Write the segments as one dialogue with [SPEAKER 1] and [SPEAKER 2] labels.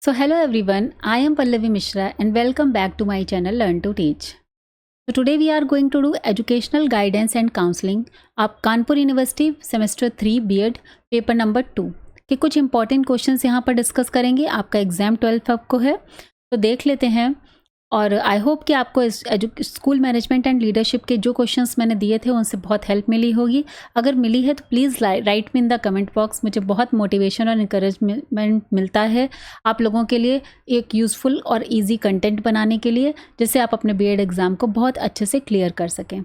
[SPEAKER 1] So hello everyone, I am Pallavi Mishra and welcome back to my channel Learn to Teach. So today we are going to do educational guidance and counseling आप Kanpur university semester 3 B Ed paper number 2 के कुछ important questions यहाँ पर discuss करेंगे। आपका exam 12 को है तो देख लेते हैं और आई होप कि आपको इस स्कूल मैनेजमेंट एंड लीडरशिप के जो क्वेश्चंस मैंने दिए थे उनसे बहुत हेल्प मिली होगी। अगर मिली है तो please write me in the comment box. मुझे बहुत मोटिवेशन और इंकरेजमेंट मिलता है आप लोगों के लिए एक यूज़फुल और इजी कंटेंट बनाने के लिए, जिससे आप अपने बीएड एग्ज़ाम को बहुत अच्छे से क्लियर कर सकें।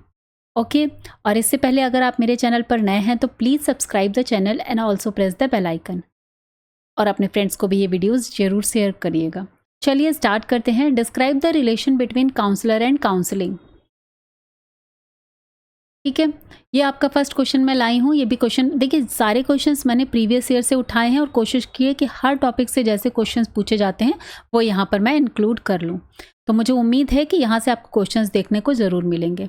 [SPEAKER 1] ओके और इससे पहले अगर आप मेरे चैनल पर नए हैं तो please subscribe the channel and also press the bell icon और अपने फ्रेंड्स को भी ये वीडियोज़ ज़रूर शेयर करिएगा। चलिए स्टार्ट करते हैं। Describe the relation between counsellor and counselling. ठीक है, ये आपका फर्स्ट क्वेश्चन मैं लाई हूँ। ये भी क्वेश्चन देखिए, सारे क्वेश्चंस मैंने प्रीवियस ईयर से उठाए हैं और कोशिश की है कि हर टॉपिक से जैसे क्वेश्चंस पूछे जाते हैं वो यहाँ पर मैं इंक्लूड कर लूँ। तो मुझे उम्मीद है कि यहाँ से आपको क्वेश्चंस देखने को ज़रूर मिलेंगे।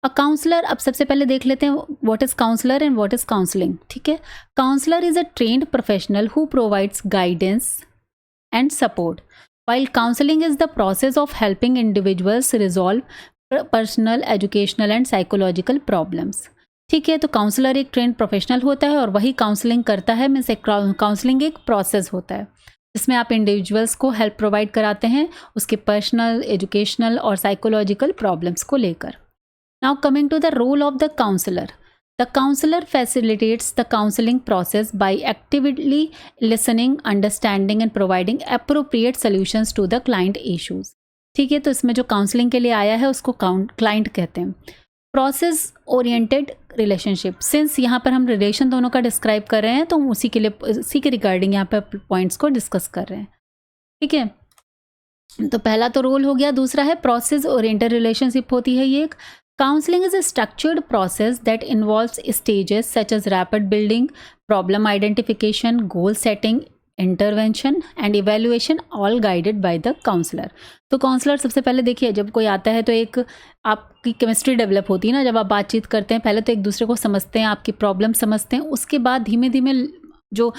[SPEAKER 1] अ काउंसलर, अब सबसे पहले देख लेते हैं what is counsellor and what is counselling. ठीक है, counsellor is a trained professional who provides guidance and support, while counseling is the process of helping individuals resolve personal, educational and psychological problems। ठीक है, तो counsellor एक trend professional होता है और वही काउंसलिंग करता है। मीन्स काउंसलिंग एक प्रोसेस होता है जिसमें आप इंडिविजुअल्स को हेल्प प्रोवाइड कराते हैं उसके पर्सनल, एजुकेशनल और साइकोलॉजिकल प्रॉब्लम्स को लेकर। Now coming to the role of the counsellor. The counselor facilitates the counseling process by actively listening, understanding and providing appropriate solutions to the client issues। ठीक है, तो इसमें जो काउंसलिंग के लिए आया है उसको क्लाइंट कहते हैं। प्रोसेस ओरिएंटेड रिलेशनशिप, सिंस यहाँ पर हम रिलेशन दोनों का डिस्क्राइब कर रहे हैं तो हम उसी के रिगार्डिंग यहाँ पर पॉइंट्स को डिस्कस कर रहे हैं। ठीक है, तो पहला तो रोल हो गया। दूसरा है प्रोसेस ओरिएंटेड रिलेशनशिप होती है ये एक। Counseling is a structured process that involves stages such as rapid building, problem identification, goal setting, intervention and evaluation, all guided by the counselor। तो काउंसलर सबसे पहले देखिए, जब कोई आता है तो एक आपकी केमिस्ट्री डेवलप होती है ना, जब आप बातचीत करते हैं पहले तो एक दूसरे को समझते हैं, आपकी प्रॉब्लम समझते हैं, उसके बाद धीमे धीमे जो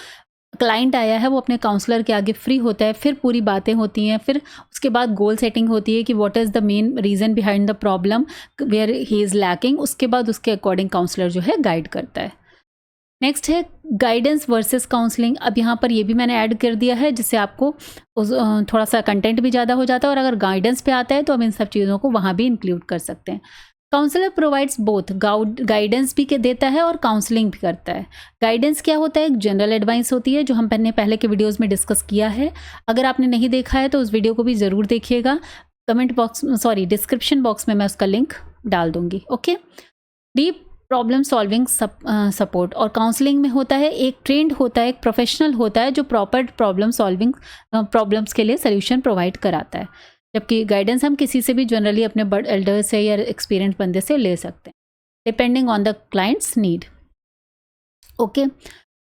[SPEAKER 1] क्लाइंट आया है वो अपने काउंसलर के आगे फ्री होता है, फिर पूरी बातें होती हैं, फिर उसके बाद गोल सेटिंग होती है कि what is the main reason behind the problem where he is lacking. उसके बाद उसके अकॉर्डिंग काउंसलर जो है गाइड करता है। नेक्स्ट है गाइडेंस वर्सेस काउंसलिंग। अब यहाँ पर ये भी मैंने ऐड कर दिया है जिससे आपको थोड़ा सा कंटेंट भी ज़्यादा हो जाता है और अगर गाइडेंस पे आता है तो हम इन सब चीज़ों को वहाँ भी इंक्लूड कर सकते हैं। काउंसलर प्रोवाइड्स बोथ, गाइडेंस भी देता है और काउंसलिंग भी करता है। गाइडेंस क्या होता है? एक जनरल एडवाइस होती है जो हम पहले के वीडियोस में डिस्कस किया है। अगर आपने नहीं देखा है तो उस वीडियो को भी ज़रूर देखिएगा। डिस्क्रिप्शन बॉक्स में मैं उसका लिंक डाल दूंगी। Okay, deep problem solving support, और काउंसलिंग में होता है एक ट्रेंड होता है, एक प्रोफेशनल होता है जो प्रॉपर प्रॉब्लम सॉल्विंग प्रॉब्लम्स के लिए सोल्यूशन प्रोवाइड कराता है, जबकि गाइडेंस हम किसी से भी जनरली अपने एल्डर से या एक्सपीरियंस बंदे से ले सकते हैं depending on the client's need. Okay,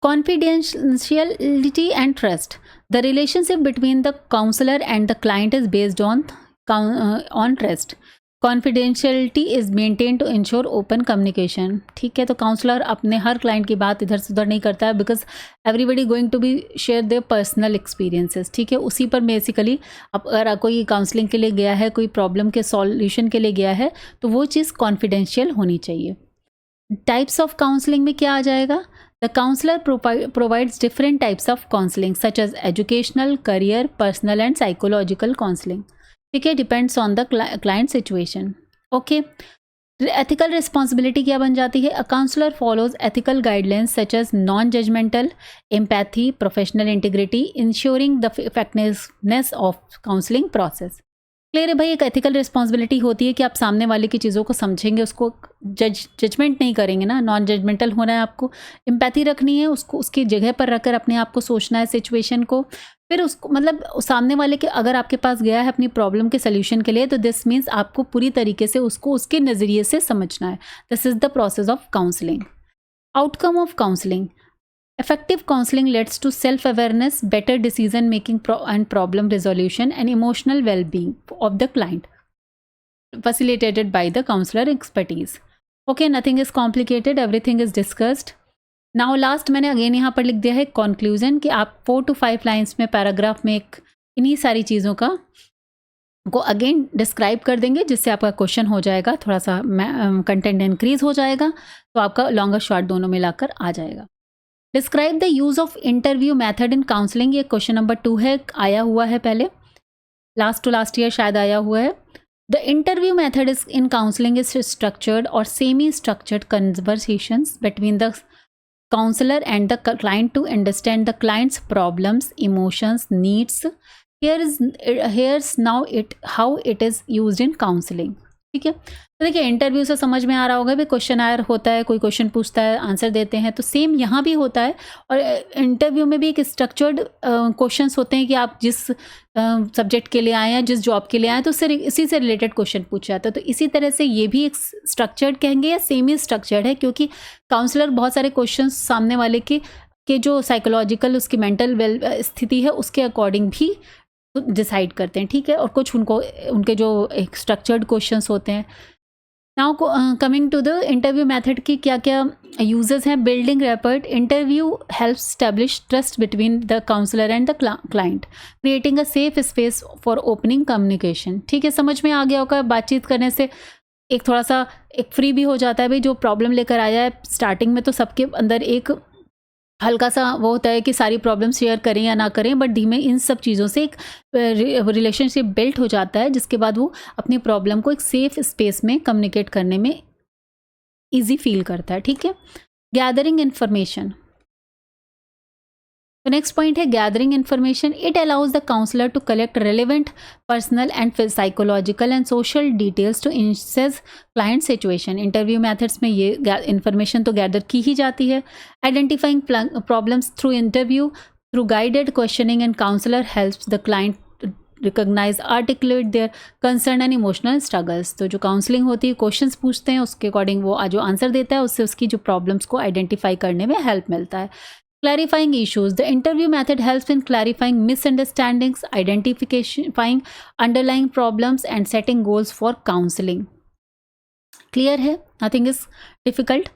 [SPEAKER 1] confidentiality and trust, the relationship between the counsellor and the client is based on trust. Confidentiality is maintain to ensure open communication. ठीक है, तो काउंसलर अपने हर क्लाइंट की बात इधर से उधर नहीं करता है, because everybody going to be share their personal experiences. ठीक है, उसी पर बेसिकली अगर कोई काउंसलिंग के लिए गया है, कोई प्रॉब्लम के सॉल्यूशन के लिए गया है, तो वो चीज़ कॉन्फिडेंशियल होनी चाहिए। टाइप्स ऑफ काउंसलिंग में क्या आ जाएगा? The counsellor provides different types of counselling such as educational, career, personal and psychological counselling. ठीक है, depends on the client situation. Okay, ethical responsibility क्या बन जाती है? A counsellor follows ethical guidelines such as non judgemental, empathy, professional integrity, ensuring the effectiveness of counselling process. Clear है भाई, एक ethical responsibility होती है कि आप सामने वाले की चीज़ों को समझेंगे, उसको जजमेंट नहीं करेंगे ना, नॉन जजमेंटल होना है आपको, एम्पैथी रखनी है, उसको उसकी जगह पर रखकर अपने आप को सोचना है सिचुएशन को, फिर उसको मतलब सामने वाले के अगर आपके पास गया है अपनी प्रॉब्लम के सोल्यूशन के लिए तो दिस मीन्स आपको पूरी तरीके से उसको उसके नज़रिए से समझना है। This is the process of counselling. Outcome of counselling, effective counseling leads to self-awareness, better decision making and problem resolution and emotional well-being of the client, facilitated by the counselor expertise. Okay, nothing is complicated, everything is discussed. Now last मैंने again यहाँ पर लिख दिया है conclusion कि आप 4 to 5 lines में paragraph में एक इन्हीं सारी चीज़ों का को अगेन डिस्क्राइब कर देंगे, जिससे आपका क्वेश्चन हो जाएगा, थोड़ा सा कंटेंट इंक्रीज हो जाएगा, तो आपका लॉन्गर शॉर्ट दोनों मिलाकर आ जाएगा। Describe the use of interview method in counselling, ये क्वेश्चन नंबर 2 है, आया हुआ है पहले, लास्ट टू लास्ट ईयर शायद आया हुआ है। The interview method is in counselling is structured और semi structured conversations between the counselor and the client to understand the client's problems, emotions, needs. Here's now it how it is used in counseling. ठीक है, तो देखिए interview से समझ में आ रहा होगा भी क्वेश्चन आयर होता है, कोई क्वेश्चन पूछता है, आंसर देते हैं, तो सेम यहाँ भी होता है। और इंटरव्यू में भी एक स्ट्रक्चर्ड क्वेश्चंस होते हैं कि आप जिस सब्जेक्ट के लिए आए हैं, जिस जॉब के लिए आए हैं, तो सिर्फ इसी से रिलेटेड क्वेश्चन पूछा जाता है। तो इसी तरह से ये भी एक स्ट्रक्चर्ड कहेंगे या सेमी स्ट्रक्चर्ड है, क्योंकि काउंसलर बहुत सारे क्वेश्चन सामने वाले के जो साइकोलॉजिकल उसकी मेंटल वेल स्थिति है उसके अकॉर्डिंग भी डिसाइड करते हैं। ठीक है, और कुछ उनके जो एक स्ट्रक्चर्ड क्वेश्चंस होते हैं। Now coming to the interview method की क्या क्या यूजेस हैं। Building rapport, interview helps establish trust between the counsellor and the client, creating a safe space for opening communication. ठीक है, समझ में आ गया होगा, बातचीत करने से एक थोड़ा सा एक फ्री भी हो जाता है। भाई जो प्रॉब्लम लेकर आया है, स्टार्टिंग में तो सबके अंदर एक हल्का सा वो होता है कि सारी प्रॉब्लम शेयर करें या ना करें, बट धीमे इन सब चीज़ों से एक रिलेशनशिप बिल्ट हो जाता है, जिसके बाद वो अपनी प्रॉब्लम को एक सेफ स्पेस में कम्युनिकेट करने में इजी फील करता है। ठीक है, गैदरिंग इन्फॉर्मेशन, तो नेक्स्ट पॉइंट है gathering information. It allows the counsellor to collect relevant personal and psychological and social details to assess client situation. Interview methods में ये इन्फॉर्मेशन तो गैदर की ही जाती है। Identifying problems through interview, through guided questioning and counsellor helps the client recognise articulate their concern and emotional struggles. तो जो counselling होती है, क्वेश्चंस पूछते हैं, उसके अकॉर्डिंग वो जो आंसर देता है उससे उसकी जो प्रॉब्लम्स को आइडेंटिफाई करने में हेल्प मिलता है। Clarifying issues. The interview method helps in clarifying misunderstandings, identifying underlying problems, and setting goals for counseling. Clear है? Nothing is difficult.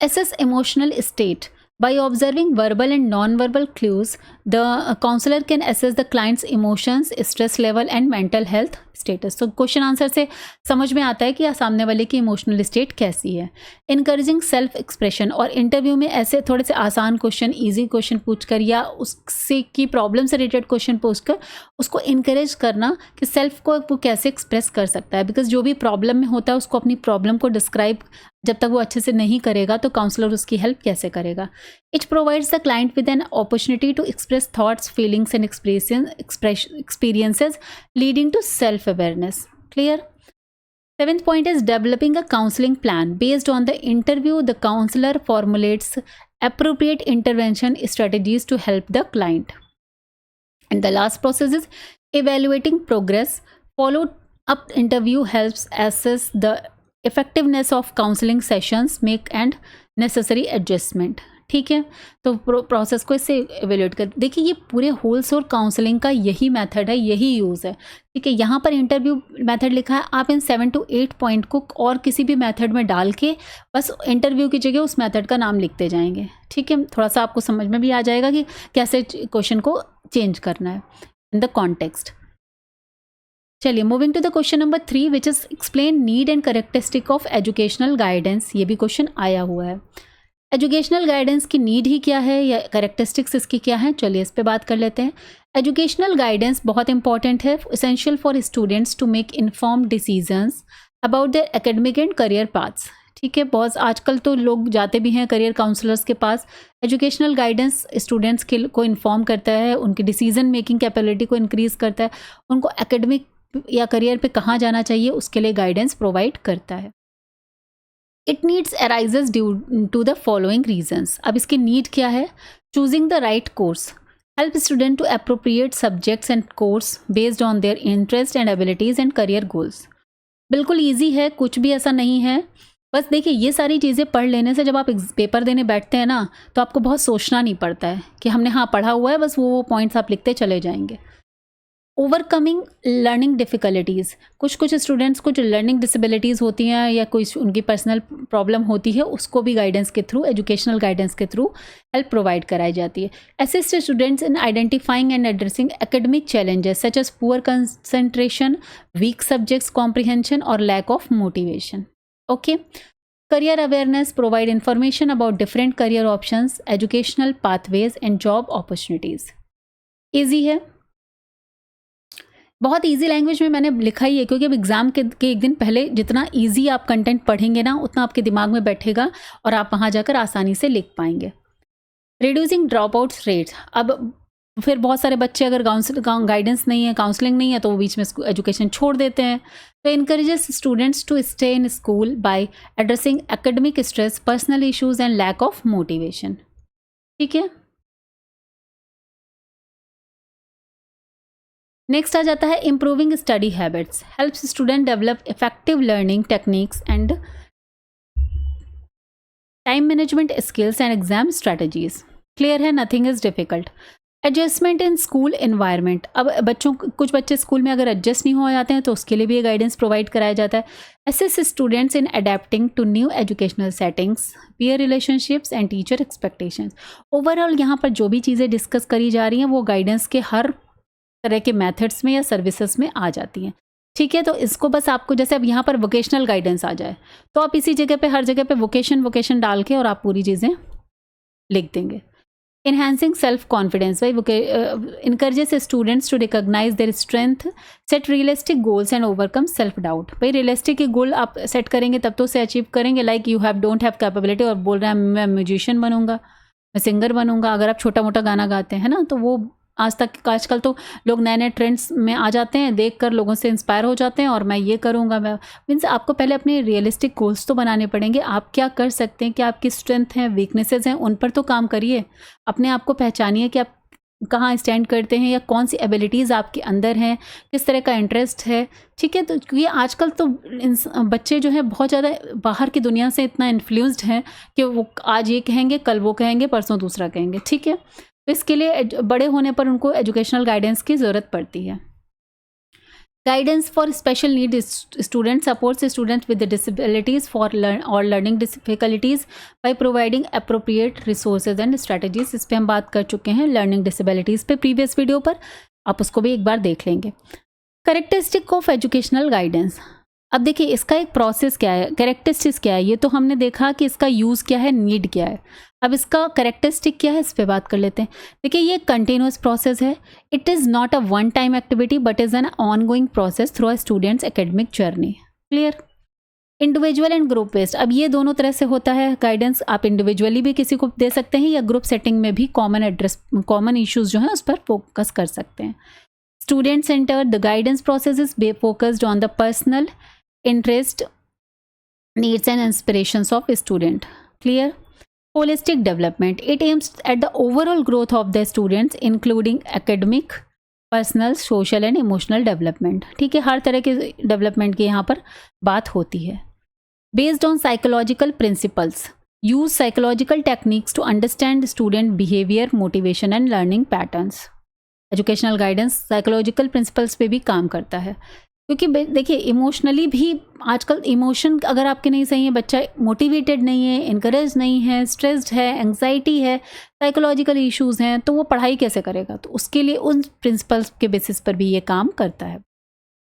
[SPEAKER 1] Assess emotional state. By observing verbal and non-verbal clues, the counselor can assess the client's emotions, stress level, and mental health status. So question answer से समझ में आता है कि सामने वाले की इमोशनल स्टेट कैसी है। इनकरेजिंग सेल्फ एक्सप्रेशन, और इंटरव्यू में ऐसे थोड़े से आसान क्वेश्चन, इजी क्वेश्चन पूछकर या उससे की प्रॉब्लम से रिलेटेड क्वेश्चन पूछकर उसको इनकरेज करना कि सेल्फ को वो कैसे एक्सप्रेस कर सकता है। बिकॉज जो भी प्रॉब्लम में होता है उसको अपनी प्रॉब्लम को डिस्क्राइब जब तक वो अच्छे से नहीं करेगा तो काउंसलर उसकी हेल्प कैसे करेगा। It provides the client with an opportunity to express thoughts, feelings and experiences leading to self awareness. Clear? Seventh point is developing a counseling plan. Based on the interview, the counselor formulates appropriate intervention strategies to help the client. And the last process is evaluating progress. Follow-up interview helps assess the effectiveness of counseling sessions, make and necessary adjustment. ठीक है, तो process को इससे evaluate कर। देखिए ये पूरे holes और काउंसलिंग का यही मेथड है, यही यूज़ है। ठीक है, यहाँ पर इंटरव्यू मेथड लिखा है, आप इन 7 to 8 पॉइंट को और किसी भी मेथड में डाल के बस इंटरव्यू की जगह उस मेथड का नाम लिखते जाएंगे। ठीक है, थोड़ा सा आपको समझ में भी आ जाएगा कि कैसे क्वेश्चन को चेंज करना है इन द कॉन्टेक्स्ट। चलिए moving to the question number 3 which is explain need and characteristic of educational guidance. ये भी क्वेश्चन आया हुआ है। एजुकेशनल गाइडेंस की नीड ही क्या है या कैरेक्टरिस्टिक्स इसकी क्या है, चलिए इस पे बात कर लेते हैं। एजुकेशनल गाइडेंस बहुत इंपॉर्टेंट है, essential for students to make informed decisions about their academic and career paths. ठीक है, बहुत आजकल तो लोग जाते भी हैं करियर काउंसलर्स के पास। एजुकेशनल गाइडेंस स्टूडेंट्स को इन्फॉर्म करता है, उनकी डिसीजन मेकिंग कैपेबिलिटी को इंक्रीज़ करता है, उनको एकेडमिक या करियर पे कहाँ जाना चाहिए उसके लिए गाइडेंस प्रोवाइड करता है। It needs arises due to the following reasons. अब इसकी नीड क्या है? Choosing the right course, help student to appropriate subjects and course based on their interest and abilities and career goals. बिल्कुल easy है, कुछ भी ऐसा नहीं है। बस देखिए ये सारी चीज़ें पढ़ लेने से जब आप पेपर देने बैठते हैं ना तो आपको बहुत सोचना नहीं पड़ता है कि हमने हाँ पढ़ा हुआ है, बस वो पॉइंट्स आप लिखते चले जाएंगे। ओवरकमिंग लर्निंग डिफ़िकल्टीज़, कुछ स्टूडेंट्स को जो लर्निंग डिसेबिलिटीज़ होती हैं या कोई उनकी पर्सनल प्रॉब्लम होती है, उसको भी गाइडेंस के थ्रू, एजुकेशनल गाइडेंस के थ्रू हेल्प प्रोवाइड कराई जाती है। Assist students in identifying and addressing academic challenges such as poor concentration, weak subjects comprehension और lack of motivation. Okay, career awareness, provide information about different career options, educational pathways and job opportunities। Easy है, बहुत easy language में मैंने लिखा ही है, क्योंकि अब exam के एक दिन पहले जितना ईजी आप कंटेंट पढ़ेंगे ना, उतना आपके दिमाग में बैठेगा और आप वहाँ जाकर आसानी से लिख पाएंगे। रिड्यूसिंग ड्रॉप आउट्स रेट्स, अब फिर बहुत सारे बच्चे अगर गाइडेंस नहीं है, काउंसलिंग नहीं है, तो वो बीच में एजुकेशन छोड़ देते हैं। तो encourages students to stay in school by addressing academic stress, personal issues and lack of motivation. ठीक है, नेक्स्ट आ जाता है improving study habits, helps student develop effective learning techniques and time management skills and exam strategies. Clear है, nothing is difficult. Adjustment in school environment, अब कुछ बच्चे school में अगर एडजस्ट नहीं हो जाते हैं तो उसके लिए भी ये गाइडेंस प्रोवाइड कराया जाता है। Assist students in adapting to new educational settings, peer relationships and teacher expectations. Overall यहाँ पर जो भी चीज़ें डिस्कस करी जा रही हैं वो गाइडेंस के हर तरह के मेथड्स में या सर्विसेज में आ जाती हैं। ठीक है, तो इसको बस आपको, जैसे अब यहाँ पर वोकेशनल गाइडेंस आ जाए तो आप इसी जगह पे, हर जगह पे वोकेशन डाल के और आप पूरी चीज़ें लिख देंगे। Enhancing self-confidence by encourages students to recognize their strength, set realistic goals and overcome self-doubt। भाई रियलिस्टिक गोल आप सेट करेंगे तब तो उसे अचीव करेंगे। Like you don't have capability और बोल रहे हैं मैं म्यूजिशियन बनूंगा, मैं सिंगर बनूंगा। अगर आप छोटा मोटा गाना गाते हैं ना, तो वो आजकल तो लोग नए नए ट्रेंड्स में आ जाते हैं, देख कर लोगों से इंस्पायर हो जाते हैं और मैं ये करूँगा। मैं मीन्स आपको पहले अपने रियलिस्टिक गोल्स तो बनाने पड़ेंगे। आप क्या कर सकते हैं, क्या आपकी स्ट्रेंथ हैं, वीकनेसेस हैं, उन पर तो काम करिए। अपने आप को पहचानिए कि आप कहाँ स्टैंड करते हैं या कौन सी एबिलिटीज़ आपके अंदर हैं, किस तरह का इंटरेस्ट है। ठीक है, तो क्योंकि आजकल तो बच्चे जो हैं बहुत ज़्यादा बाहर की दुनिया से इतना इन्फ्लुएंस्ड हैं कि वो आज ये कहेंगे, कल वो कहेंगे, परसों दूसरा कहेंगे। ठीक है, तो इसके लिए बड़े होने पर उनको एजुकेशनल गाइडेंस की ज़रूरत पड़ती है। Guidance for special need student supports students with disabilities for learning difficulties by providing appropriate resources and strategies. इस पर हम बात कर चुके हैं लर्निंग डिसेबिलिटीज़ पे प्रीवियस वीडियो पर, आप उसको भी एक बार देख लेंगे। कैरेक्टरिस्टिक ऑफ एजुकेशनल गाइडेंस, अब देखिए इसका एक प्रोसेस क्या है, कैरेक्टरिस्टिक्स क्या है, ये तो हमने देखा कि इसका यूज़ क्या है, नीड क्या है। अब इसका कैरेक्टरिस्टिक क्या है, इस पे बात कर लेते हैं। देखिए ये कंटिन्यूस प्रोसेस है। It is not a one time activity but is an ongoing process through a students academic journey. Clear. Individual and group based, अब ये दोनों तरह से होता है गाइडेंस। आप इंडिविजुअली भी किसी को दे सकते हैं या ग्रुप सेटिंग में भी कॉमन इश्यूज जो हैं उस पर फोकस कर सकते हैं। Student centre, the guidance process is focused on the personal interest, needs and inspirations of student. Clear. Holistic development, it aims at the overall growth of the students including academic, personal, social and emotional development। ठीक है, हर तरह के development की यहाँ पर बात होती है। Based on psychological principles, use psychological techniques to understand student behavior, motivation and learning patterns। Educational guidance psychological principles पे भी काम करता है, क्योंकि देखिए इमोशनली भी आजकल इमोशन अगर आपके नहीं सही है, बच्चा मोटिवेटेड नहीं है, इनकरेज नहीं है, स्ट्रेस्ड है, एंग्जाइटी है, साइकोलॉजिकल इश्यूज हैं, तो वो पढ़ाई कैसे करेगा। तो उसके लिए उन प्रिंसिपल्स के बेसिस पर भी ये काम करता है।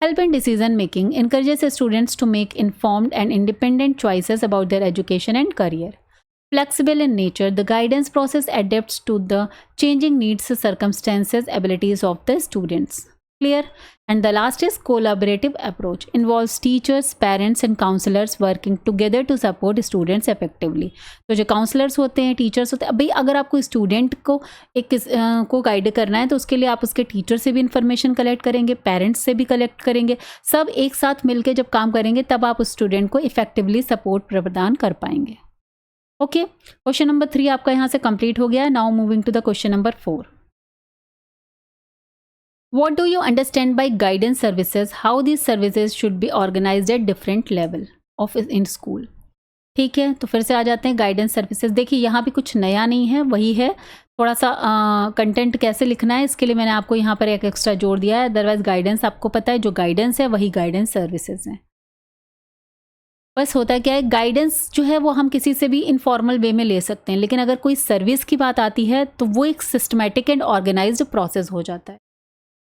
[SPEAKER 1] Help in decision making, encourages students to make informed and independent choices about their education and career. Flexible in nature, the guidance process adapts to the changing needs, circumstances, abilities of the students। Clear? And the last is collaborative approach, involves teachers, parents and counselors working together to support students effectively। तो जो counselors होते हैं, teachers होते हैं, अब भाई अगर आपको student को को गाइड करना है तो उसके लिए आप उसके टीचर से भी इंफॉर्मेशन कलेक्ट करेंगे, पेरेंट्स से भी कलेक्ट करेंगे, सब एक साथ मिलकर जब काम करेंगे तब आप उस स्टूडेंट को इफेक्टिवली सपोर्ट प्रदान कर पाएंगे। ओके, क्वेश्चन नंबर 3 आपका यहाँ से कंप्लीट हो गया है। Now moving to the question number 4। What do you understand by guidance services, how these services should be organised at different level of in school. ठीक है, तो फिर से आ जाते हैं गाइडेंस सर्विसेज। देखिए यहाँ भी कुछ नया नहीं है, वही है, थोड़ा सा कंटेंट कैसे लिखना है इसके लिए मैंने आपको यहाँ पर एक एक्स्ट्रा जोड़ दिया है। अदरवाइज गाइडेंस आपको पता है, जो गाइडेंस है वही गाइडेंस सर्विसेज हैं। बस होता क्या है, गाइडेंस जो है वो हम किसी से भी इनफॉर्मल वे में ले सकते हैं, लेकिन अगर कोई सर्विस की बात आती है तो वो एक सिस्टमैटिक एंड ऑर्गेनाइज्ड प्रोसेस हो जाता है।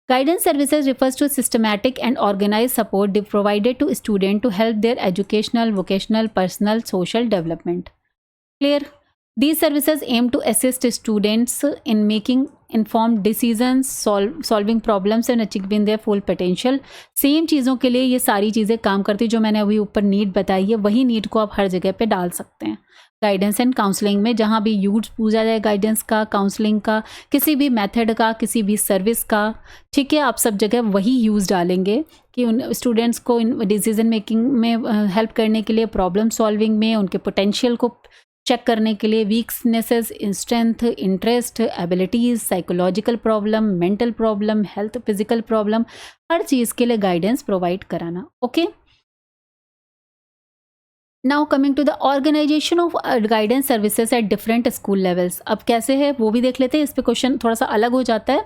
[SPEAKER 1] Guidance services refers to systematic and organized support provided to students to help their educational, vocational, personal, social development. Clear? These services aim to assist students in making informed decisions, solving problems and achieving their full potential. Same चीज़ों के लिए ये सारी चीज़ें काम करती है, जो मैंने अभी ऊपर नीड बताई है वही नीड को आप हर जगह पे डाल सकते हैं। गाइडेंस एंड काउंसलिंग में जहाँ भी यूज पूछा जाए गाइडेंस का, काउंसलिंग का, किसी भी मेथड का, किसी भी सर्विस का, ठीक है, आप सब जगह वही यूज़ डालेंगे कि उन स्टूडेंट्स को डिसीजन मेकिंग में हेल्प करने के लिए, प्रॉब्लम सॉल्विंग में, उनके पोटेंशियल को चेक करने के लिए, weaknesses, strength, interest, abilities, psychological problem, mental problem, health, physical problem, हर चीज़ के लिए गाइडेंस प्रोवाइड कराना। Okay, now coming to the organisation of guidance services at different school levels. अब कैसे है वो भी देख लेते हैं, इस पे क्वेश्चन थोड़ा सा अलग हो जाता है,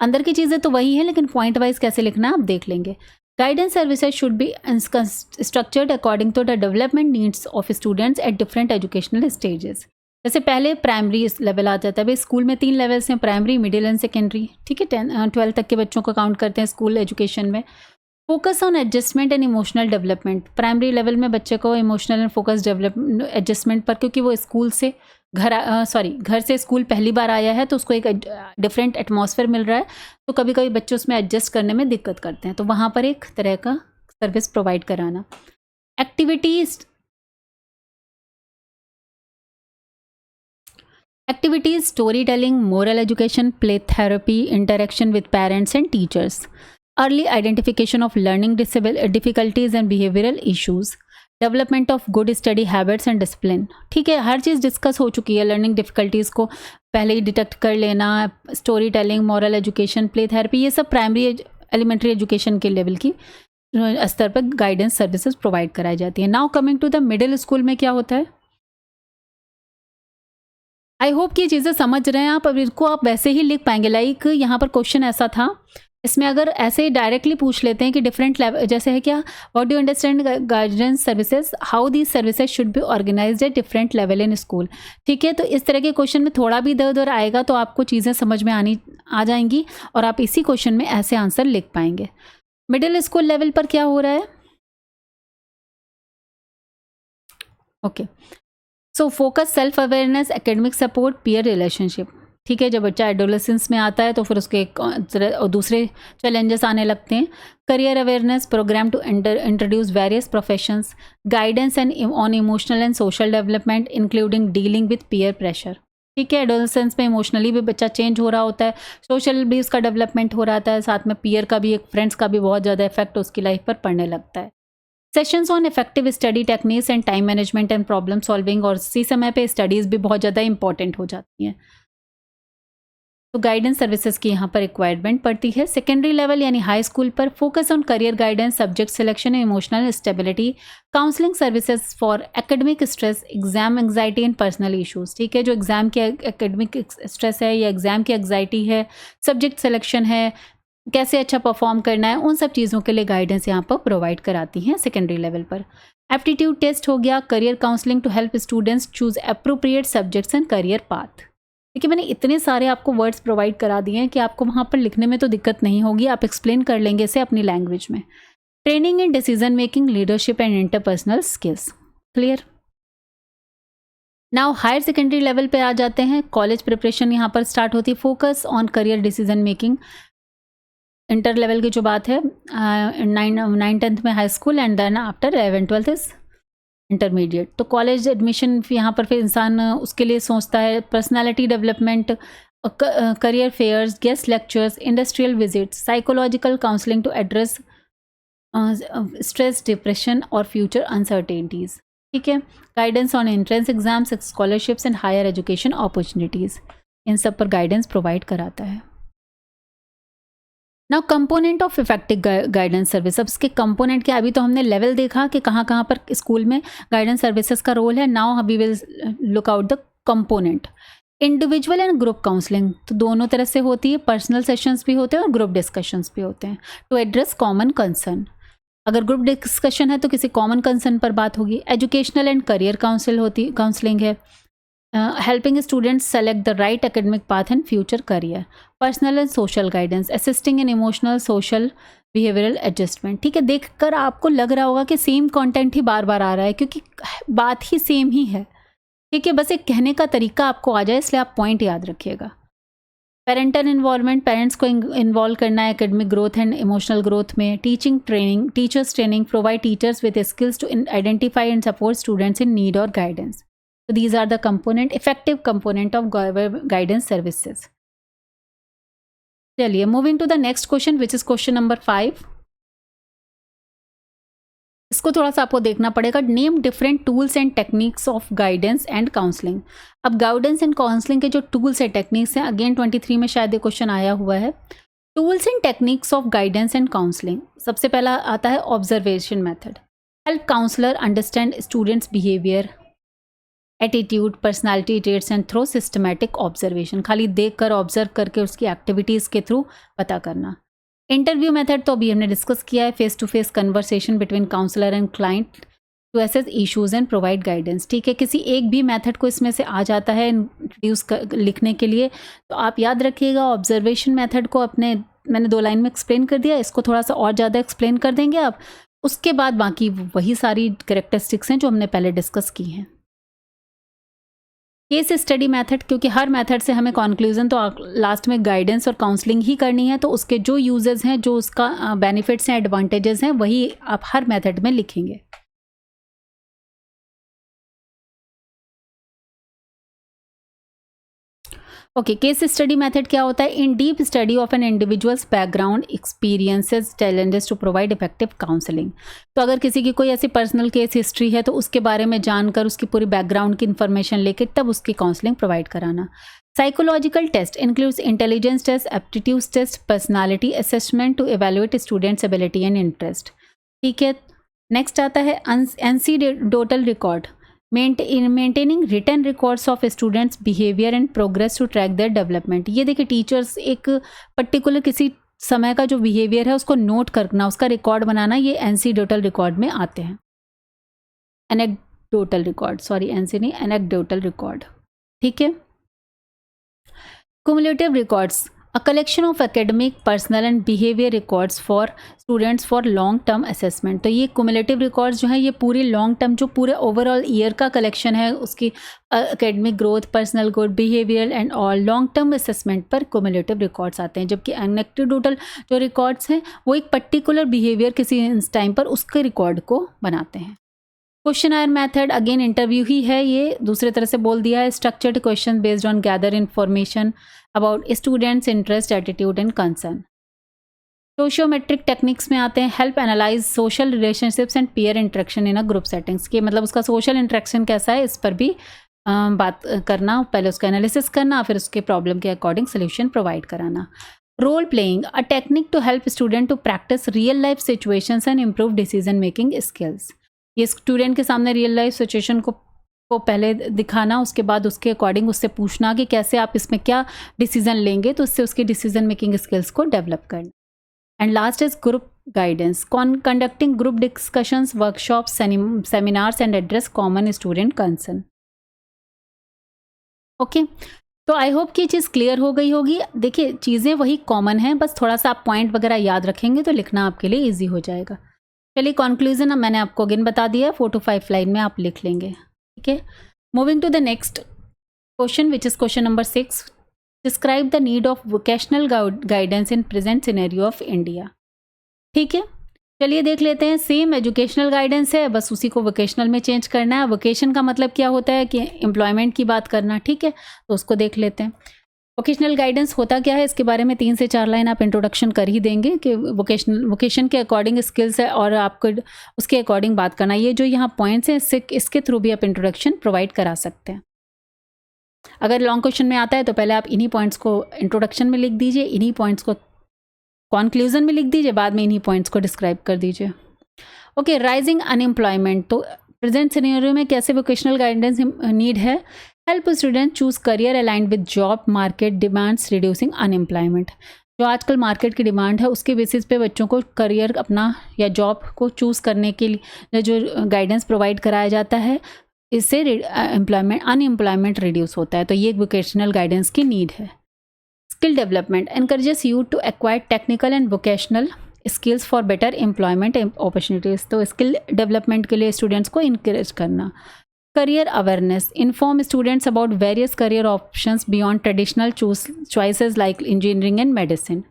[SPEAKER 1] अंदर की चीज़ें तो वही है लेकिन पॉइंट वाइज कैसे लिखना है आप देख लेंगे। Guidance services should be structured according to the development needs of students at different educational stages. जैसे पहले प्राइमरी लेवल आ जाता है, भाई स्कूल में 3 लेवल्स हैं, प्राइमरी, मिडिल एंड सेकेंडरी, ठीक है, 12 तक के बच्चों को काउंट करते हैं स्कूल एजुकेशन में। Focus on adjustment and emotional development, primary level में बच्चे को emotional and focus develop adjustment पर, क्योंकि वो स्कूल से घर से स्कूल पहली बार आया है तो उसको एक डिफरेंट एटमॉस्फेयर मिल रहा है, तो कभी कभी बच्चे उसमें एडजस्ट करने में दिक्कत करते हैं, तो वहाँ पर एक तरह का सर्विस प्रोवाइड कराना। Activities, story telling, moral education, play therapy, interaction with parents and teachers, early identification of learning difficulties and behavioural issues, development of good study habits and discipline. ठीक है, हर चीज़ डिस्कस हो चुकी है, लर्निंग डिफिकल्टीज़ को पहले ही detect कर लेना, story telling, moral education, play therapy, ये सब प्राइमरी एलिमेंट्री एजुकेशन के लेवल की स्तर पर गाइडेंस सर्विसेज प्रोवाइड कराई जाती है। Now coming to the middle school में क्या होता है, आई होप कि ये चीज़ें समझ रहे हैं आप, अब इसको आप वैसे ही लिख पाएंगे। लाइक यहाँ पर क्वेश्चन ऐसा था, इसमें अगर ऐसे डायरेक्टली पूछ लेते हैं कि डिफरेंट लेवल, जैसे है क्या, what do understand guidance services, how these services should be organised at different level in school. ठीक है, तो इस तरह के क्वेश्चन में थोड़ा भी इधर उधर आएगा तो आपको चीज़ें समझ में आ जाएंगी और आप इसी क्वेश्चन में ऐसे आंसर लिख पाएंगे। मिडिल स्कूल लेवल पर क्या हो रहा है, okay, so focus, self awareness, academic support, peer relationship. ठीक है, जब बच्चा एडोलेसेंस में आता है तो फिर उसके दूसरे चैलेंजेस आने लगते हैं। Career awareness, programme to introduce various professions, guidance and on emotional and social development including dealing with peer pressure. ठीक है, एडोलेसेंस में इमोशनली भी बच्चा चेंज हो रहा होता है, सोशल भी उसका डेवलपमेंट हो रहा है, साथ में पीयर का भी, एक फ्रेंड्स का भी बहुत ज़्यादा इफेक्ट उसकी लाइफ पर पड़ने लगता है। Sessions on effective study techniques and time management and problem solving, और इसी समय पे स्टडीज़ भी बहुत ज़्यादा इंपॉर्टेंट हो जाती हैं, तो गाइडेंस सर्विसेज की यहाँ पर रिक्वायरमेंट पड़ती है। सेकेंडरी लेवल यानी हाई स्कूल पर focus on career guidance, subject selection and emotional stability, counselling services for academic stress, exam anxiety and personal issues. ठीक है, जो एग्जाम के एकेडमिक स्ट्रेस है या एग्जाम की एंग्जाइटी है, सब्जेक्ट सिलेक्शन है, कैसे अच्छा परफॉर्म करना है, उन सब चीज़ों के लिए गाइडेंस यहाँ पर प्रोवाइड कराती हैं सेकेंडरी लेवल पर। एप्टीट्यूड टेस्ट हो गया, career counselling to help students choose appropriate subjects and career path. देखिए, मैंने इतने सारे आपको वर्ड्स प्रोवाइड करा दिए हैं कि आपको वहाँ पर लिखने में तो दिक्कत नहीं होगी, आप एक्सप्लेन कर लेंगे इसे अपनी लैंग्वेज में। Training in decision making, leadership and interpersonal skills. Clear. Now higher secondary level पे आ जाते हैं, कॉलेज प्रिपरेशन यहाँ पर स्टार्ट होती है। Focus on career decision making, inter level की जो बात है, 9th-10th में high school and then after 11th-12th is intermediate. तो कॉलेज एडमिशन यहाँ पर फिर इंसान उसके लिए सोचता है, personality development, career fairs, guest lectures, industrial visits, psychological counselling to address stress, depression और फ्यूचर अनसर्टेनिटीज़। ठीक है, guidance on entrance exams, scholarships and higher education opportunities, इन सब पर गाइडेंस प्रोवाइड कराता है। Now component of effective guidance service, अब इसके कंपोनेंट क्या, अभी तो हमने लेवल देखा कि कहाँ कहाँ पर स्कूल में गाइडेंस सर्विसेज का रोल है. Now we will look out the component. Individual and group counselling तो दोनों तरह से होती है, पर्सनल सेशंस भी होते हैं और ग्रुप डिस्कशंस भी होते हैं. टू एड्रेस कॉमन कंसर्न, अगर ग्रुप डिस्कशन है तो किसी कॉमन कंसर्न पर बात होगी. एजुकेशनल एंड करियर काउंसलिंग है. Helping students select the right academic path and future career. Personal and social guidance, assisting in emotional social behavioural adjustment. ठीक है, देखकर आपको लग रहा होगा कि सेम कंटेंट ही बार बार आ रहा है, क्योंकि बात ही सेम ही है. ठीक है, बस एक कहने का तरीका आपको आ जाए, इसलिए आप पॉइंट याद रखिएगा. पेरेंटल इन्वॉल्वमेंट, पेरेंट्स को इन्वॉल्व करना है academic growth and emotional growth में. Teachers training, provide teachers with skills to identify and support students in need और guidance. So these are the effective component of guidance services. चलिए, moving to the next question, which is question number 5. इसको थोड़ा सा आपको देखना पड़ेगा. Name different tools and techniques of guidance and counselling. अब guidance and counselling के जो टूल्स एंड टेक्निक्स हैं, अगेन 23 में शायद ये क्वेश्चन आया हुआ है. Tools and techniques of guidance and counselling, सबसे पहला आता है observation method. Help counsellor understand students behaviour, attitude, personality traits and through systematic observation. खाली देख कर ऑब्जर्व करके उसकी एक्टिविटीज़ के थ्रू पता करना. इंटरव्यू मेथड तो अभी हमने डिस्कस किया है. Face to face conversation between counsellor and client to assess issues and provide guidance. ठीक है, किसी एक भी मेथड को इसमें से आ जाता है इंट्रोड्यूस लिखने के लिए, तो आप याद रखिएगा ऑब्जर्वेशन मेथड को मैंने 2 लाइन में एक्सप्लेन कर दिया, इसको थोड़ा सा और ज़्यादा एक्सप्लेन कर देंगे आप. उसके बाद बाकी वही सारी कैरेक्टरिस्टिक्स हैं जो हमने पहले डिस्कस की हैं. केस स्टडी मेथड, क्योंकि हर मेथड से हमें कंक्लूजन तो लास्ट में गाइडेंस और काउंसलिंग ही करनी है, तो उसके जो यूजेस हैं, जो उसका बेनिफिट्स हैं, एडवांटेजेस हैं, वही आप हर मेथड में लिखेंगे. ओके, केस स्टडी मेथड क्या होता है? In deep study of an individuals background, experiences, challenges to provide effective counselling. तो अगर किसी की कोई ऐसी पर्सनल केस हिस्ट्री है तो उसके बारे में जानकर उसकी पूरी बैकग्राउंड की इन्फॉर्मेशन लेके तब उसकी काउंसलिंग प्रोवाइड कराना. Psychological test includes intelligence test, aptitude test, personality assessment to evaluate students ability and interest. ठीक है, नेक्स्ट आता है anecdotal record, maintaining written records of students behaviour and progress to track their development. ये देखिए, teachers एक particular किसी समय का जो बिहेवियर है उसको नोट करना, उसका रिकॉर्ड बनाना, ये एनसीडोटल रिकॉर्ड में आते हैं. एनेक्डोटल रिकॉर्ड, सॉरी एनसी नहीं, एनेक्डोटल रिकॉर्ड. ठीक है. Cumulative records, a collection of academic, personal and behavior records for students for long term assessment. तो ये cumulative records जो है ये पूरी long term, जो पूरे overall year का collection है, उसकी academic growth, personal growth, behavioral and all long term assessment पर cumulative records आते हैं. जबकि anecdotal जो records हैं वो एक particular behavior किसी टाइम पर उसके record को बनाते हैं. क्वेश्चनर मेथड अगेन इंटरव्यू ही है, ये दूसरे तरह से बोल दिया है. Structured question based on gather information about students interest, attitude and concern. Sociometric techniques में आते हैं. Help analyse social relationships and peer interaction in a group settings. के मतलब उसका सोशल इंटरेक्शन कैसा है इस पर भी बात करना, पहले उसका एनालिसिस करना, फिर उसके प्रॉब्लम के अकॉर्डिंग सोल्यूशन प्रोवाइड कराना. Role playing, a technique to help student to practise real life situations and improve decision making skills. ये स्टूडेंट के सामने रियल लाइफ सिचुएशन को पहले दिखाना, उसके बाद उसके अकॉर्डिंग उससे पूछना कि कैसे आप इसमें क्या डिसीजन लेंगे, तो उससे उसकी डिसीजन मेकिंग स्किल्स को डेवलप करना. And last is group guidance, conducting group discussions, workshops, seminars and address common student concern. Okay, तो आई होप कि ये चीज़ क्लियर हो गई होगी. देखिए, चीज़ें वही कॉमन हैं, बस थोड़ा सा आप पॉइंट वगैरह याद रखेंगे तो लिखना आपके लिए ईजी हो जाएगा. चलिए, कंक्लूजन मैंने आपको अगेन बता दिया, 4 to 5 लाइन में आप लिख लेंगे. ठीक है. Moving to the next question which is question number 6. Describe the need of vocational guidance in present scenario of India. ठीक है, चलिए देख लेते हैं. सेम एजुकेशनल गाइडेंस है, बस उसी को वोकेशनल में चेंज करना है. वोकेशन का मतलब क्या होता है कि एम्प्लॉयमेंट की बात करना. ठीक है, तो उसको देख लेते हैं. वोकेशनल गाइडेंस होता क्या है, इसके बारे में 3 से 4 लाइन आप इंट्रोडक्शन कर ही देंगे कि वोकेशन के अकॉर्डिंग स्किल्स है और आपको उसके अकॉर्डिंग बात करना. ये जो यहाँ पॉइंट्स हैं इसके थ्रू भी आप इंट्रोडक्शन प्रोवाइड करा सकते हैं. अगर लॉन्ग क्वेश्चन में आता है तो पहले आप इन्हीं पॉइंट्स को इंट्रोडक्शन में लिख दीजिए, इन्हीं पॉइंट्स को कॉन्क्लूजन में लिख दीजिए, बाद में इन्हीं पॉइंट्स को डिस्क्राइब कर दीजिए। ओके, राइजिंग अनएम्प्लॉयमेंट, तो प्रेजेंट सिनेरियो में कैसे वोकेशनल गाइडेंस नीड है? Help student choose career aligned with job market demands reducing unemployment. जो आजकल मार्केट की डिमांड है उसके बेसिस पे बच्चों को करियर अपना या जॉब को चूज़ करने के लिए जो गाइडेंस प्रोवाइड कराया जाता है, इससे अनएम्प्लॉयमेंट रिड्यूस होता है। तो ये एक वोकेशनल गाइडेंस की नीड है। Skill development encourages you to acquire technical and vocational skills for better employment opportunities। तो स्किल डेवलपमेंट के लिए स्टूडेंट्स को इनकरेज करना। Career awareness, inform students about various career options beyond traditional choices like engineering and medicine.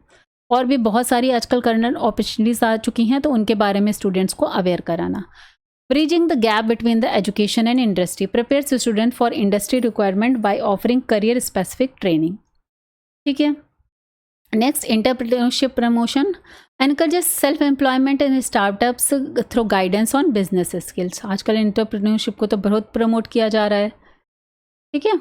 [SPEAKER 1] और भी बहुत सारी आजकल करियर अपॉर्चुनिटीज आ चुकी हैं, तो उनके बारे में स्टूडेंट्स को अवेयर कराना। Bridging the gap between the education and industry prepares student for industry requirement by offering career specific training. ठीक है। Next, entrepreneurship promotion encourages self employment in startups through guidance on business skills. आजकल entrepreneurship को तो बहुत promote किया जा रहा है। ठीक है।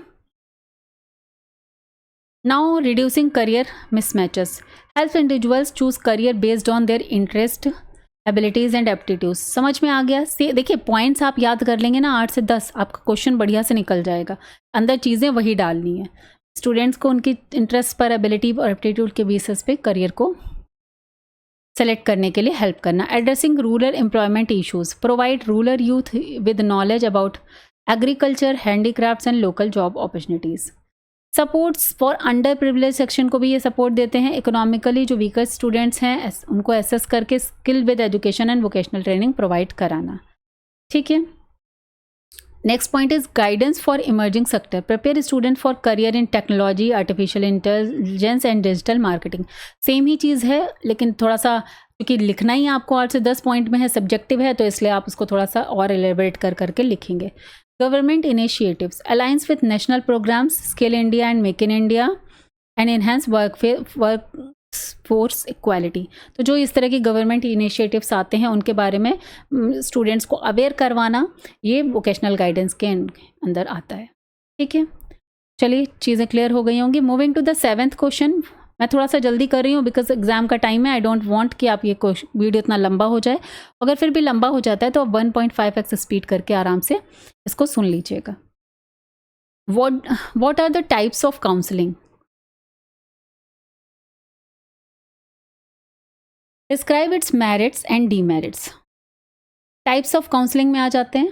[SPEAKER 1] Now, reducing career mismatches help individuals choose career based on their interest abilities and aptitudes. समझ में आ गया? देखिए, पॉइंट्स आप याद कर लेंगे ना 8 से 10, आपका क्वेश्चन बढ़िया से निकल जाएगा। अंदर चीज़ें वही डालनी है। स्टूडेंट्स को उनकी इंटरेस्ट पर, एबिलिटी और एप्टीट्यूड के बेसिस पे करियर को सेलेक्ट करने के लिए हेल्प करना। Addressing rural employment issues provide rural youth with knowledge about agriculture, handicrafts and local job opportunities. Supports for under privilege section को भी ये सपोर्ट देते हैं। इकोनॉमिकली जो वीकर स्टूडेंट्स हैं उनको एसेस करके skill with education and vocational training provide कराना। ठीक है। Next point is guidance for emerging sector prepare student for career in technology, artificial intelligence and digital marketing. Same ही चीज़ है, लेकिन थोड़ा सा क्योंकि लिखना ही आपको 8 से 10 पॉइंट में है, सब्जेक्टिव है, तो इसलिए आप उसको थोड़ा सा और एलिबरेट कर करके लिखेंगे। Government initiatives aligns with national programmes skill India and make in India and enhance work force equality. तो जो इस तरह की गवर्नमेंट इनिशिएटिव्स आते हैं उनके बारे में स्टूडेंट्स को अवेयर करवाना, ये वोकेशनल गाइडेंस के अंदर आता है। ठीक है। चलिए, चीज़ें क्लियर हो गई होंगी। Moving to the 7th question. मैं थोड़ा सा जल्दी कर रही हूँ बिकॉज एग्जाम का टाइम है। आई डोंट वांट कि आप ये वीडियो इतना लंबा हो जाए। अगर फिर भी लंबा हो जाता है तो आप 1.5x स्पीड करके आराम से इसको सुन लीजिएगा। What are the types of counselling? Describe its merits and demerits. Types of counselling में आ जाते हैं।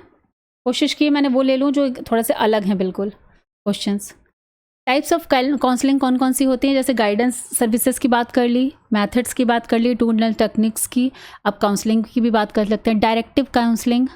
[SPEAKER 1] कोशिश की मैंने वो ले लूँ जो थोड़ा से अलग हैं बिल्कुल क्वेश्चंस। टाइप्स ऑफ काउंसलिंग कौन कौन सी होती हैं? जैसे गाइडेंस सर्विसेज की बात कर ली, मेथड्स की बात कर ली, टूल एंड टेक्निक्स की। अब काउंसलिंग की भी बात कर सकते हैं। Directive counselling.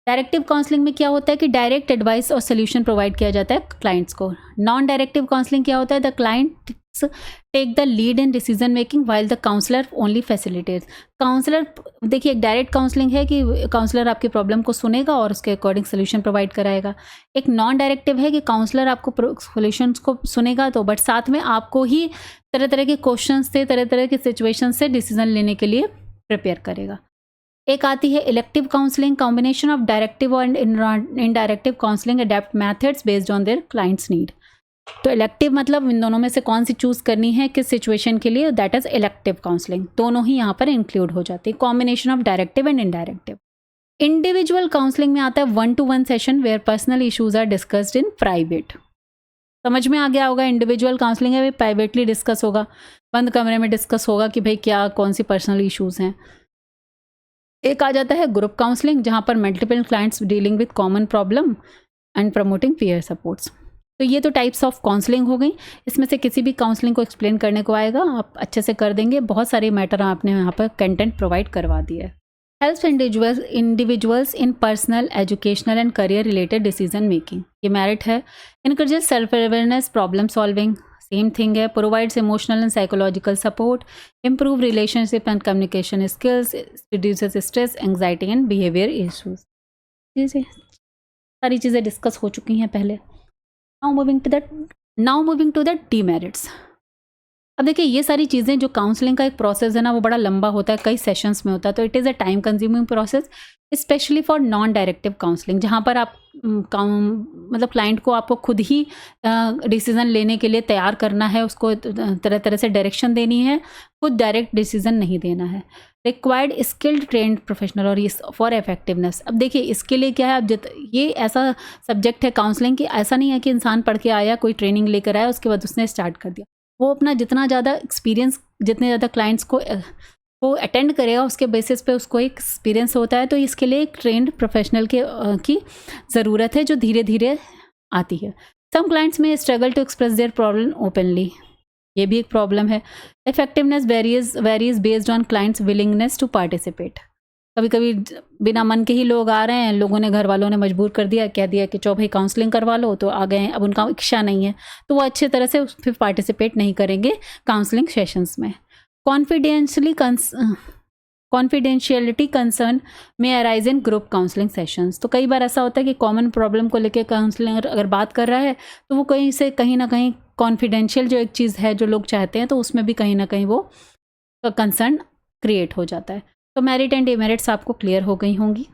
[SPEAKER 1] डायरेक्टिव काउंसलिंग में क्या होता है कि डायरेक्ट एडवाइस और सोल्यूशन प्रोवाइड किया जाता है क्लाइंट्स को। नॉन डायरेक्टिव काउंसलिंग क्या होता है? The client take the lead in decision making while the counsellor only facilitates. Counsellor, देखिए, एक डायरेक्ट काउंसलिंग है कि काउंसलर आपकी प्रॉब्लम को सुनेगा और उसके अकॉर्डिंग सोल्यूशन प्रोवाइड कराएगा। एक नॉन डायरेक्टिव है कि काउंसलर आपको सोल्यूशंस को सुनेगा तो, बट साथ में आपको ही तरह तरह के क्वेश्चन से, तरह तरह के सिचुएशन से डिसीजन लेने के लिए प्रिपेयर करेगा। एक आती है elective counselling, combination of directive और indirective counselling adapt methods based on their clients need. तो इलेक्टिव मतलब इन दोनों में से कौन सी चूज करनी है किस सिचुएशन के लिए, दैट इज इलेक्टिव काउंसलिंग। दोनों ही यहाँ पर इंक्लूड हो जाती है, combination of directive and indirective. Individual counselling में आता है 1-to-1 session where personal issues are discussed in private. समझ में आ गया होगा। इंडिविजुअल काउंसलिंग है, प्राइवेटली डिस्कस होगा, बंद कमरे में डिस्कस होगा कि भाई क्या कौन सी पर्सनल इश्यूज हैं। एक आ जाता है ग्रुप काउंसलिंग, जहाँ पर multiple clients dealing with common problem and promoting peer supports. तो ये तो टाइप्स ऑफ काउंसलिंग हो गई। इसमें से किसी भी काउंसलिंग को एक्सप्लेन करने को आएगा, आप अच्छे से कर देंगे। बहुत सारे मैटर आपने यहाँ पर कंटेंट प्रोवाइड करवा दिया है। Helps individuals in personal, educational and career related decision making. ये मेरिट है। Encourages self awareness, problem solving, same thing है। Provides emotional and psychological support, improve relationship and communication skills, reduces stress, anxiety and behaviour issues. चीज़ें, सारी चीज़ें discuss हो चुकी हैं पहले। Now moving to the demerits. अब देखिए ये सारी चीज़ें, जो काउंसलिंग का एक प्रोसेस है ना, वो बड़ा लंबा होता है, कई सेशंस में होता है, तो it is a time consuming process, specially for non directive counselling, जहाँ पर आप मतलब क्लाइंट को आपको खुद ही डिसीजन लेने के लिए तैयार करना है, उसको तरह तरह से डायरेक्शन देनी है, खुद डायरेक्ट डिसीजन नहीं देना है। रिक्वायर्ड स्किल्ड ट्रेंड प्रोफेशनल और इस फॉर इफेक्टिवनेस। अब देखिए इसके लिए क्या है, अब ये ऐसा सब्जेक्ट है काउंसलिंग कि ऐसा नहीं है कि इंसान पढ़ के आया, कोई ट्रेनिंग लेकर आया, उसके बाद उसने स्टार्ट कर दिया। वो अपना जितना ज़्यादा एक्सपीरियंस, जितने ज़्यादा क्लाइंट्स को अटेंड करेगा, उसके बेसिस पे उसको एक एक्सपीरियंस होता है। तो इसके लिए एक ट्रेंड प्रोफेशनल की ज़रूरत है, जो धीरे धीरे आती है। Some clients may struggle to express their problem openly, ये भी एक प्रॉब्लम है। Effectiveness varies based on clients willingness to participate. कभी कभी बिना मन के ही लोग आ रहे हैं, लोगों ने, घर वालों ने मजबूर कर दिया, कह दिया कि चलो भाई काउंसलिंग करवा लो, तो आ गए हैं। अब उनका इच्छा नहीं है, तो वो अच्छे तरह से फिर पार्टिसिपेट नहीं करेंगे काउंसलिंग सेशंस में। कॉन्फिडेंशियलिटी कंसर्न में arise in group counselling sessions. तो कई बार ऐसा होता है कि कॉमन प्रॉब्लम को लेकर काउंसलिंग अगर बात कर रहा है, तो वो कहीं ना कहीं कॉन्फिडेंशियल जो एक चीज़ है, जो लोग चाहते हैं, तो उसमें भी कहीं ना कहीं वो कंसर्न क्रिएट हो जाता है। तो मेरिट एंड डिमेरिट्स आपको क्लियर हो गई होंगी।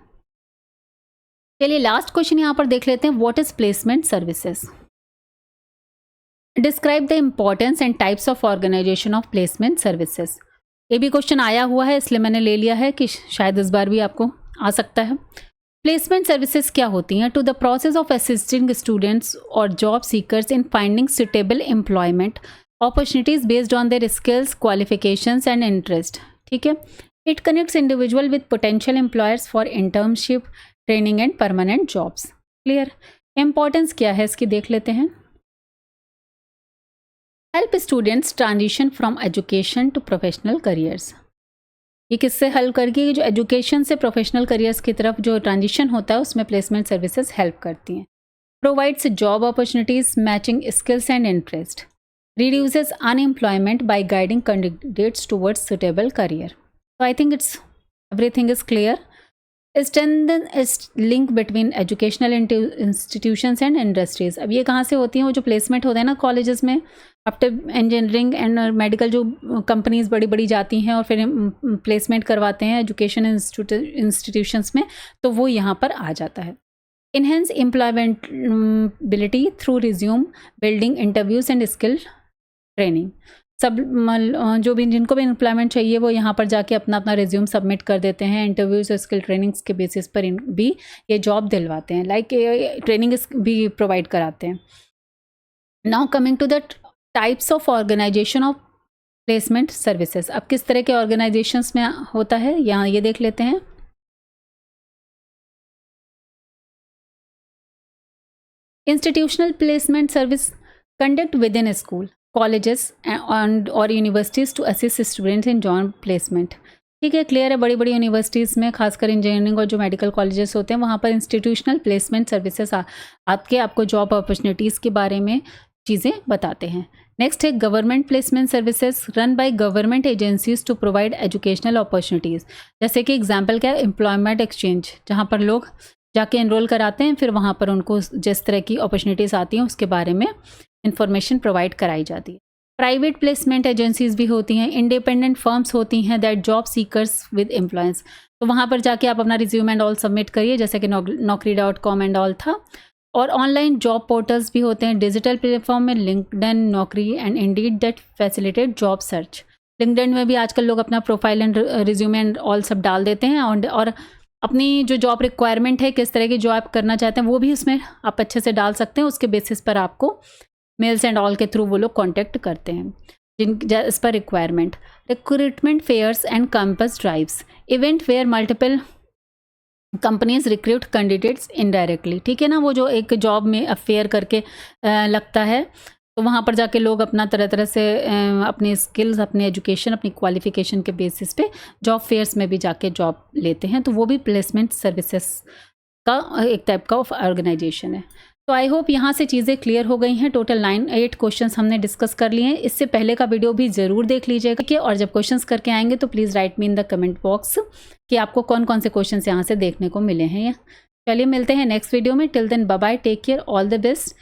[SPEAKER 1] चलिए लास्ट क्वेश्चन यहाँ पर देख लेते हैं, what is placement services. Describe the importance and types of organisation of placement services. ये भी क्वेश्चन आया हुआ है, इसलिए मैंने ले लिया है कि शायद इस बार भी आपको आ सकता है। प्लेसमेंट सर्विसेज क्या होती हैं? To the process of assisting students और job seekers in finding suitable employment opportunities based on their skills, qualifications and interest. ठीक है, it connects individual with potential employers for internship, training and permanent jobs. Clear? Importance क्या है इसकी देख लेते हैं। Help students transition from education to professional careers. ये किससे हेल्प करती? जो एजुकेशन से प्रोफेशनल करियर्स की तरफ जो ट्रांजिशन होता है, उसमें प्लेसमेंट सर्विसेज हेल्प करती हैं। Provides job opportunities matching skills and interest, reduces unemployment by guiding candidates towards suitable career. So I think everything is clear. Strengthen link between educational institutions and industries. अब ये कहाँ से होती हैं? वो जो प्लेसमेंट होता है ना कॉलेजेस में, आफ्टर इंजीनियरिंग एंड मेडिकल जो कंपनीज बड़ी बड़ी जाती हैं और फिर प्लेसमेंट करवाते हैं एजुकेशन इंस्टीट्यूशंस में, तो वो यहाँ पर आ जाता है। Enhance employability through resume building, interviews and skill training. सब जो भी जिनको भी एम्प्लॉयमेंट चाहिए, वो यहाँ पर जाके अपना अपना रिज्यूम सबमिट कर देते हैं। इंटरव्यूज और स्किल ट्रेनिंग्स के बेसिस पर भी ये जॉब दिलवाते हैं, लाइक ट्रेनिंग भी प्रोवाइड कराते हैं। Now coming to the types of organisation of placement services. अब किस तरह के ऑर्गेनाइजेशंस में होता है, यहाँ ये देख लेते हैं। Institutional placement service conduct within school, colleges और universities to assist students in job placement. ठीक है, क्लियर है। बड़ी बड़ी यूनिवर्सिटीज़ में, खासकर इंजीनियरिंग और जो मेडिकल कॉलेजेस होते हैं, वहाँ पर इंस्टीट्यूशनल प्लेसमेंट सर्विसेज आपको जॉब अपॉर्चुनिटीज़ के बारे में चीज़ें बताते हैं। नेक्स्ट है government placement services run by government agencies to provide educational opportunities. जैसे कि एग्जाम्पल क्या है, एम्प्लॉयमेंट एक्सचेंज, जहाँ पर लोग जाके एनरोल कराते हैं, फिर वहाँ पर उनको जिस तरह की अपॉर्चुनिटीज़ आती हैं उसके बारे में इंफॉर्मेशन प्रोवाइड कराई जाती है। प्राइवेट प्लेसमेंट एजेंसीज भी होती हैं, इंडिपेंडेंट फर्म्स होती हैं that job seekers with employees. तो वहाँ पर जाके आप अपना रिज्यूम एंड ऑल सबमिट करिए, जैसे कि naukri.com एंड ऑल था। और ऑनलाइन जॉब पोर्टल्स भी होते हैं डिजिटल प्लेटफॉर्म में, लिंक्डइन, नौकरी and Indeed that facilitate job search. LinkedIn में भी आजकल लोग अपना profile and resume and all सब डाल देते हैं, और अपनी जो जॉब रिक्वायरमेंट है, किस तरह की जॉब करना चाहते हैं, वो भी उसमें आप अच्छे से डाल सकते हैं। उसके बेसिस पर आपको मेल्स एंड ऑल के थ्रू वो लोग कांटेक्ट करते हैं इस पर requirement. Recruitment fairs and campus drives, event fair multiple companies recruit candidates indirectly. ठीक है ना, वो जो एक जॉब में अफेयर करके लगता है, तो वहाँ पर जाके लोग अपना तरह तरह से अपने स्किल्स, अपने एजुकेशन, अपनी क्वालिफिकेशन के बेसिस पे जॉब फेयर्स में भी जाके जॉब लेते हैं। तो वो भी प्लेसमेंट सर्विसेज का एक टाइप का ऑर्गेनाइजेशन है। तो आई होप यहाँ से चीज़ें क्लियर हो गई हैं। टोटल 8 क्वेश्चंस हमने डिस्कस कर लिए हैं। इससे पहले का वीडियो भी ज़रूर देख लीजिएगा कि, और जब क्वेश्चंस करके आएंगे तो please write me in the comment box कि आपको कौन कौन से क्वेश्चंस यहाँ से देखने को मिले हैं। चलिए मिलते हैं नेक्स्ट वीडियो में। Till then bye bye, take care, all the best.